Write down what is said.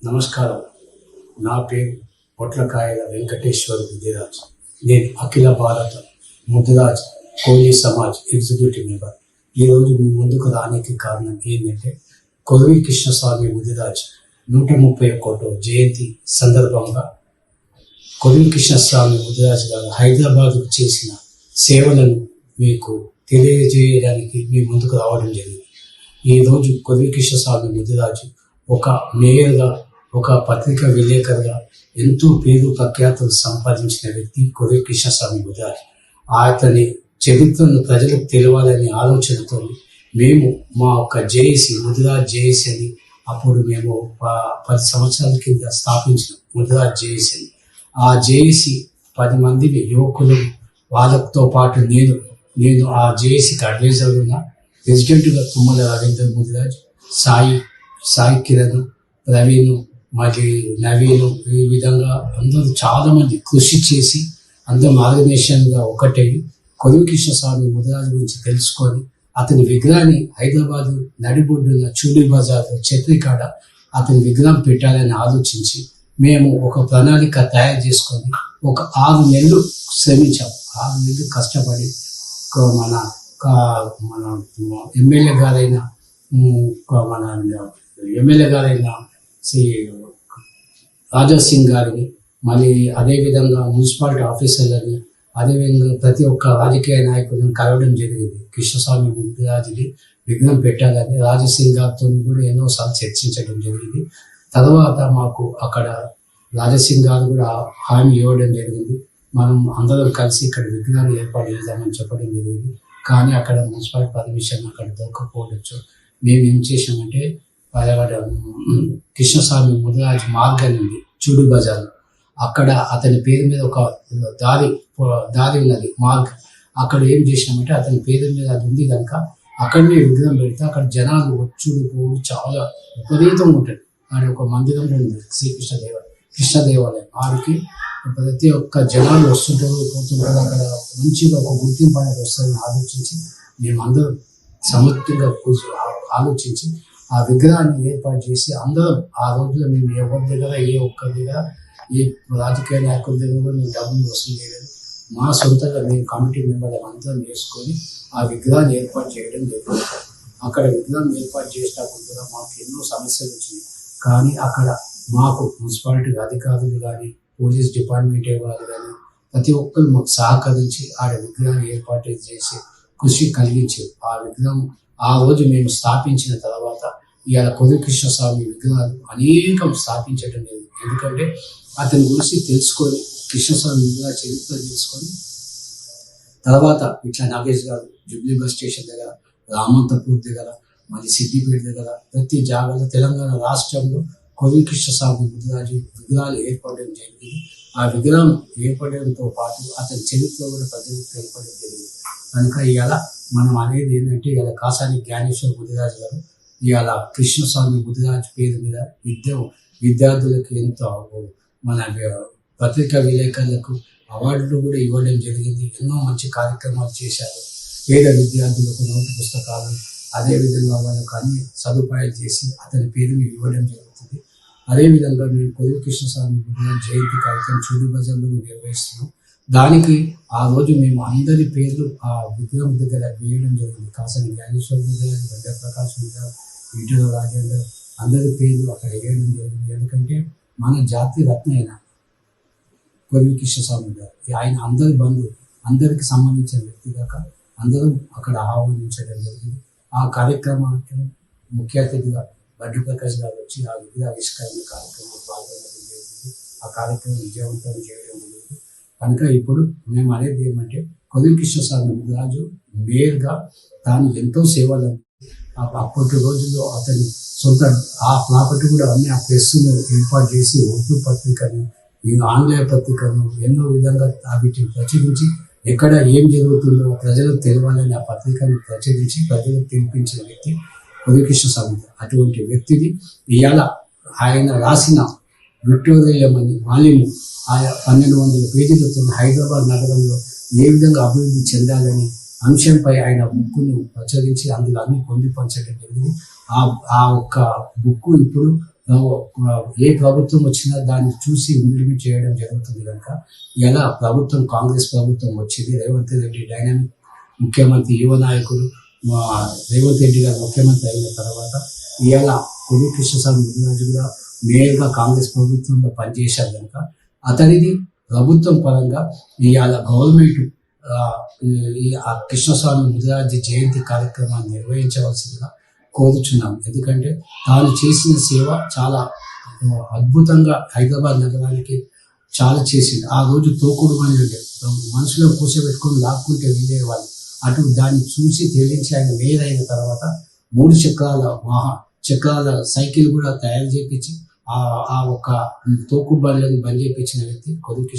నమస్కారం. నా పేరు పొట్లకాయల వెంకటేశ్వర్ ముదిరాజ్. నేను అఖిల భారత ముదిరాజ్ కోలీ సమాజ్ ఎగ్జిక్యూటివ్ మెంబర్. ఈరోజు మీ ముందుకు రానికి కారణం ఏంటంటే, కొరవి కృష్ణస్వామి ముదిరాజ్ 131వ జయంతి సందర్భంగా కొరవి కృష్ణస్వామి ముదిరాజ్ గారు హైదరాబాద్కు చేసిన సేవలను మీకు తెలియజేయడానికి మీ ముందుకు రావడం జరిగింది. ఈరోజు కొరవి కృష్ణస్వామి ముదిరాజు ఒక మేయర్గా, ఒక పత్రికా విలేకరుగా ఎంతో పేరు ప్రఖ్యాతులు సంపాదించిన వ్యక్తి కొరవి కృష్ణస్వామి ముదిరాజ్. అతని చరిత్రను ప్రజలకు తెలియాలనే ఆలోచనతో మేము మా ఒక జేఏసీ, ముదిరాజ్ జేఏసీ అని అప్పుడు మేము 10 సంవత్సరాల కింద స్థాపించిన ముదిరాజ్ జేఏసీ అని. ఆ జేఏసీ 10 మందిని యువకులు, వాళ్ళతో పాటు నేను ఆ జేఏసీకి అడ్వైజర్ ఉన్న ప్రెసిడెంట్గా తుమ్మల రవీంద్ర ముదిరాజ్, సాయి కిరణ్, ప్రవీణ్, మరి నవీన్, ఈ విధంగా అందరూ చాలామంది కృషి చేసి అందరం ఆర్గనైజేషన్గా ఒకటై కొరవి కృష్ణస్వామి ముదిరాజ్ గురించి తెలుసుకొని అతని విగ్రహాన్ని హైదరాబాద్ నడిబొడ్డున చూడి బజార్లో చత్రికాడ అతని విగ్రహం పెట్టాలని ఆలోచించి మేము ఒక ప్రణాళిక తయారు చేసుకొని ఒక 6 నెలలు శ్రమించాం. 6 నెలలు కష్టపడి మన ఎమ్మెల్యే గారైన శ్రీ రాజా సింగ్ గారిని, మళ్ళీ అదేవిధంగా మున్సిపాలిటీ ఆఫీసర్లని, అదేవిధంగా ప్రతి ఒక్క రాజకీయ నాయకులను కలవడం జరిగింది. కృష్ణస్వామి ముదిరాజుని విఘ్నం పెట్టాలని రాజసింగ్ గారితో కూడా ఎన్నోసార్లు చర్చించడం జరిగింది. తర్వాత మాకు అక్కడ రాజసింగ్ గారు కూడా హామీ ఇవ్వడం జరిగింది. మనం అందరం కలిసి ఇక్కడ విగ్రహాన్ని ఏర్పాటు చేద్దామని చెప్పడం జరిగింది. కానీ అక్కడ మున్సిపాలిటీ పర్మిషన్ అక్కడ దొరకపోవచ్చు. మేము ఏం చేసామంటే, కృష్ణస్వామి ముదిరాజ్ మార్గం ఉంది చూడు బజార్, అక్కడ అతని పేరు మీద ఒక దారి ఉన్నది మార్గం. అక్కడ ఏం చేసినామంటే, అతని పేరు మీద అది ఉంది కనుక అక్కడనే విగ్రహం పెడితే అక్కడ జనాలు వచ్చుడు చాలా విపరీతంగా ఉంటుంది. ఆడ ఒక మందిరం ఉంది, కృష్ణ దేవాలయం. ఆడికి ప్రతి ఒక్క జనాలు వస్తుంటారు, పోతుంటారు. అక్కడ మంచిగా ఒక గుర్తింపు అనేది వస్తుందని ఆలోచించి మేమందరం సమర్థంగా ఆలోచించి ఆ విగ్రహాన్ని ఏర్పాటు చేసి అందరం ఆ రోజులో మేము ఎవరి దగ్గర ఏ ఒక్కరి దగ్గర ఏ రాజకీయ నాయకుల దగ్గర మేము డబ్బులు వసూలు చేయలేదు. మా సొంతంగా మేము కమిటీ మెంబర్లు అందరం వేసుకొని ఆ విగ్రహాన్ని ఏర్పాటు చేయడం జరిగింది. అక్కడ విగ్రహం ఏర్పాటు చేసినప్పుడు కూడా మాకు ఎన్నో సమస్యలు వచ్చినాయి. కానీ అక్కడ మాకు మున్సిపాలిటీ అధికారులు కానీ, పోలీస్ డిపార్ట్మెంట్ వాళ్ళు కానీ ప్రతి ఒక్కరు మాకు సహకరించి ఆడ విగ్రహాన్ని ఏర్పాటు చేసి కృషి కలిగించారు. ఆ విగ్రహం ఆ రోజు మేము స్థాపించిన తర్వాత ఇవాళ కొరవి కృష్ణస్వామి విగ్రహాలు అనేకం స్థాపించడం లేదు. ఎందుకంటే అతని గురించి తెలుసుకొని, కృష్ణస్వామి విగ్రహ చరిత్ర తెలుసుకొని తర్వాత ఇట్లా నాగేష్ గారు జూబ్లీ బస్ స్టేషన్ దగ్గర, రామంతపూర్ దగ్గర, మళ్ళీ సిద్దిపేట దగ్గర ప్రతి జాగాలో తెలంగాణ రాష్ట్రంలో కొరవి కృష్ణస్వామి ముదిరాజు విగ్రహాలు ఏర్పడడం జరిగింది. ఆ విగ్రహం ఏర్పడడంతో పాటు అతని చరిత్ర కూడా ప్రజలకు ఏర్పడడం జరిగింది. కనుక ఇవాళ మనం అనేది ఏంటంటే, ఇవాళ కాసాని జ్ఞానేశ్వర్ ముదిరాజు గారు ఇవాళ కృష్ణస్వామి ముదిరాజు పేరు మీద విద్యార్థులకు ఎంతో మన పత్రికా విలేకరులకు అవార్డులు కూడా ఇవ్వడం జరిగింది. ఎన్నో మంచి కార్యక్రమాలు చేశారు. పేద విద్యార్థులకు నోటు పుస్తకాలు, అదేవిధంగా వాళ్ళకు అన్ని సదుపాయాలు చేసి అతని పేరు ఇవ్వడం జరుగుతుంది. అదేవిధంగా మేము కొరవి కృష్ణస్వామి ముదిరాజు జయంతి కార్యక్రమం చూడు బజార్లో నిర్వహిస్తున్నాం. దానికి ఆ రోజు మేము అందరి పేర్లు ఆ విగ్రహం దగ్గర వేయడం జరిగింది. కాసాని జ్ఞానేశ్వర్ ముదిరాజు, గడ్డ ప్రకాష్ ముదిరాజు, ఈటల రాజేందర్ అందరి పేర్లు అక్కడ వేయడం జరిగింది. ఎందుకంటే మన జాతి రత్న అయిన కొరవి కృష్ణస్వామి గారు, ఆయన అందరి బంధువు, అందరికి సంబంధించిన వ్యక్తిగా అందరం అక్కడ ఆహ్వానించడం జరిగింది. ఆ కార్యక్రమానికి ముఖ్య అతిథిగా గడ్డ ప్రకాష్ గారు వచ్చి ఆ విగ్రహ ఆవిష్కరణ కార్యక్రమంలో పాల్గొనడం జరిగింది. ఆ కార్యక్రమం విజయవంతం చేయడం జరిగింది. కనుక ఇప్పుడు మేము అనేది ఏమంటే, కొరవి కృష్ణస్వామి ముదిరాజు మేయర్గా తాను ఎంతో సేవలు అప్పటి రోజుల్లో అతని సొంత ఆ ప్రాపర్టీ కూడా అన్ని ఆ ప్రెస్ను ఏర్పాటు చేసి ఉర్దూ పత్రికను, ఆంగ్లేయ పత్రికను ఎన్నో విధంగా వీటిని ప్రచురించి ఎక్కడ ఏం జరుగుతుందో ప్రజలకు తెలియాలని ఆ పత్రికను ప్రచురించి ప్రజలకు తెలిపించిన వ్యక్తి కొరవి కృష్ణస్వామి. అటువంటి వ్యక్తిని ఇవాళ ఆయన రాసిన విక్టోరియమ్ అని వాల్యూము 1200 పేజీలతో హైదరాబాద్ నగరంలో ఏ విధంగా అభివృద్ధి చెందాలని అంశంపై ఆయన బుక్కును ప్రచురించి అందులో అన్ని పొందుపరచడం జరిగింది. ఆ ఒక్క బుక్కు ఇప్పుడు ఏ ప్రభుత్వం వచ్చినా దాన్ని చూసి ఇంప్లిమెంట్ చేయడం జరుగుతుంది కనుక ఇలా ప్రభుత్వం కాంగ్రెస్ ప్రభుత్వం వచ్చింది. రేవంత్ రెడ్డి డైనామిక్ ముఖ్యమంత్రి, యువ నాయకుడు రేవంత్ రెడ్డి గారు ముఖ్యమంత్రి అయిన తర్వాత ఇవాళ కొల్లు కృష్ణస్వామి ముదిరాజు కూడా మేయర్గా కాంగ్రెస్ ప్రభుత్వంలో పనిచేశారు కనుక అతనిది ప్రభుత్వం పరంగా ఇవాళ గవర్నమెంట్ ఈ కృష్ణస్వామి ముదిరాజు జయంతి కార్యక్రమాన్ని నిర్వహించవలసిందిగా కోరుచున్నాం. ఎందుకంటే తాను చేసిన సేవ చాలా అద్భుతంగా హైదరాబాద్ నగరానికి చాలా చేసింది. ఆ రోజు తోకుడు బండి ఉండే మనసులో కూర్చోబెట్టుకొని లాక్కుంటే వెళ్ళేవాళ్ళు. అటు దాన్ని చూసి తెలిసి ఆయన మేయర్ అయిన తర్వాత 3 చక్రాల సైకిల్ కూడా తయారు చేయించి ఆ ఒక తోకుడు బండ్లను బంద్ చేయించిన వ్యక్తి కొల్లు